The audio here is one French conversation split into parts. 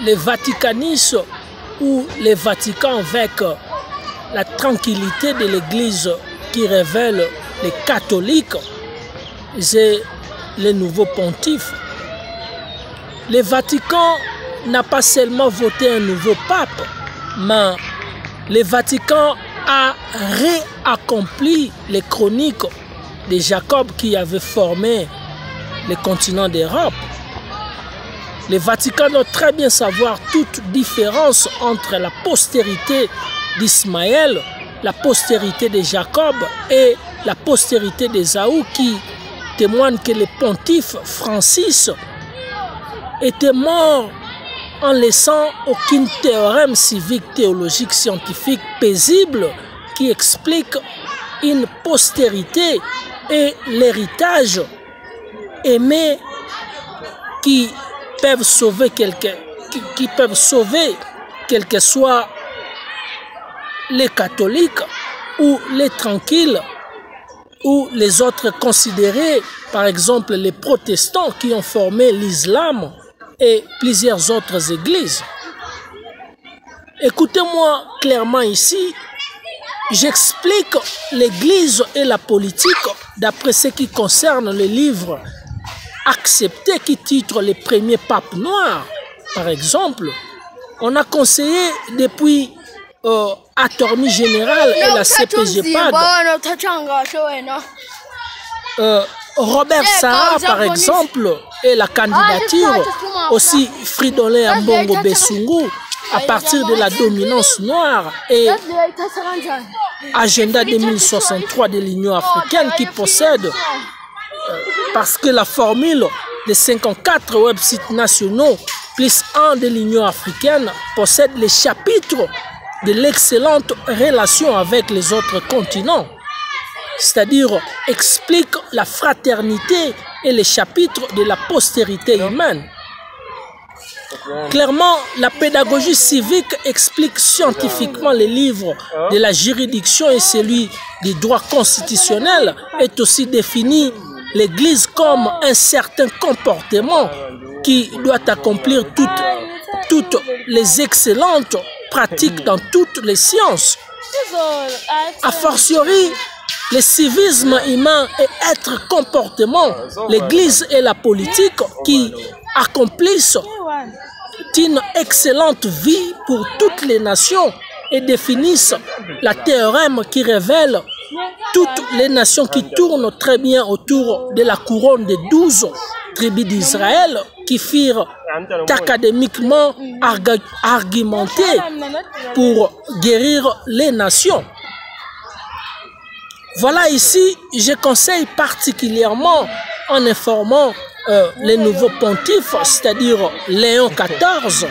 les vaticanistes ou les Vatican avec la tranquillité de l'Église qui révèle les catholiques et les nouveaux pontifes. Le Vatican n'a pas seulement voté un nouveau pape, mais le Vatican a réaccompli les chroniques de Jacob qui avait formé le continent d'Europe. Le Vatican doit très bien savoir toute différence entre la postérité d'Ismaël, la postérité de Jacob et la postérité d'Ésaü qui témoigne que le pontife Francis était mort en laissant aucun théorème civique, théologique, scientifique paisible qui explique une postérité et l'héritage aimé qui peuvent sauver quel que soit les catholiques ou les tranquilles ou les autres considérés, par exemple les protestants qui ont formé l'islam et plusieurs autres églises. Écoutez-moi clairement ici, j'explique l'église et la politique d'après ce qui concerne le livre accepté qui titre les premiers papes noirs. Par exemple, on a conseillé depuis Attorney Général et la CPGPAD, Robert Sarah par exemple, et la candidature aussi Fridolin Ambongo Besungu à partir de la dominance noire et Agenda 2063 de l'Union africaine qui possède, parce que la formule des 54 websites nationaux plus un de l'Union africaine possède les chapitres de l'excellente relation avec les autres continents, c'est-à-dire explique la fraternité et les chapitres de la postérité humaine. Clairement, la pédagogie civique explique scientifiquement les livres de la juridiction et celui du droit constitutionnel est aussi défini l'Église comme un certain comportement qui doit accomplir toutes les excellentes pratiques dans toutes les sciences. A fortiori, le civisme humain et être comportement, l'Église et la politique qui accomplissent une excellente vie pour toutes les nations et définissent la théorème qui révèle toutes les nations qui tournent très bien autour de la couronne des 12 tribus d'Israël qui firent académiquement argumenter pour guérir les nations. Voilà ici, je conseille particulièrement en informant les nouveaux pontifes, c'est-à-dire Léon XIV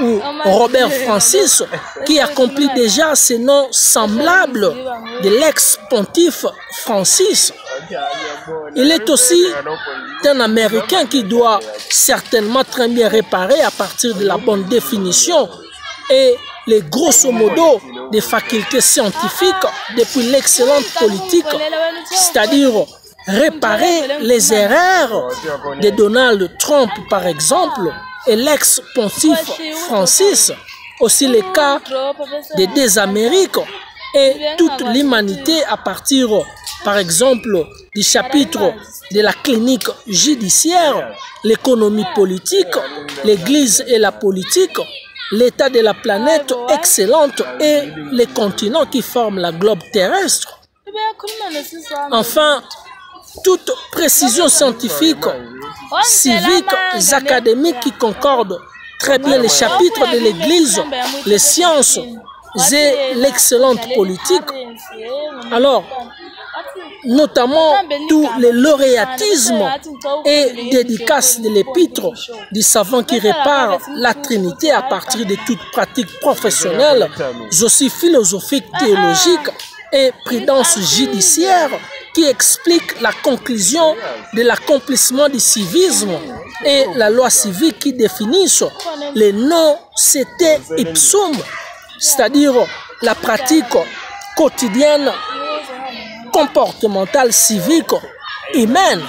ou Robert Francis, qui accomplit déjà ces noms semblables de l'ex-pontife Francis. Il est aussi un Américain qui doit certainement très bien réparer à partir de la bonne définition et les grosso modo des facultés scientifiques depuis l'excellente politique, c'est-à-dire réparer les erreurs de Donald Trump par exemple et l'ex-pontife Francis, aussi les cas des Amériques et toute l'humanité à partir par exemple du chapitre de la clinique judiciaire, l'économie politique, l'église et la politique, l'état de la planète excellente et les continents qui forment la globe terrestre. Enfin, toute précision scientifique, civique, académique qui concorde très bien les chapitres de l'Église, les sciences et l'excellente politique. Alors, notamment tout le lauréatisme et dédicace de l'épître du savant qui répare la Trinité à partir de toute pratique professionnelle, aussi philosophique, théologique et prudence judiciaire qui explique la conclusion de l'accomplissement du civisme et la loi civique qui définissent les non-cete ipsum, c'est-à-dire la pratique quotidienne comportementale civique humaine.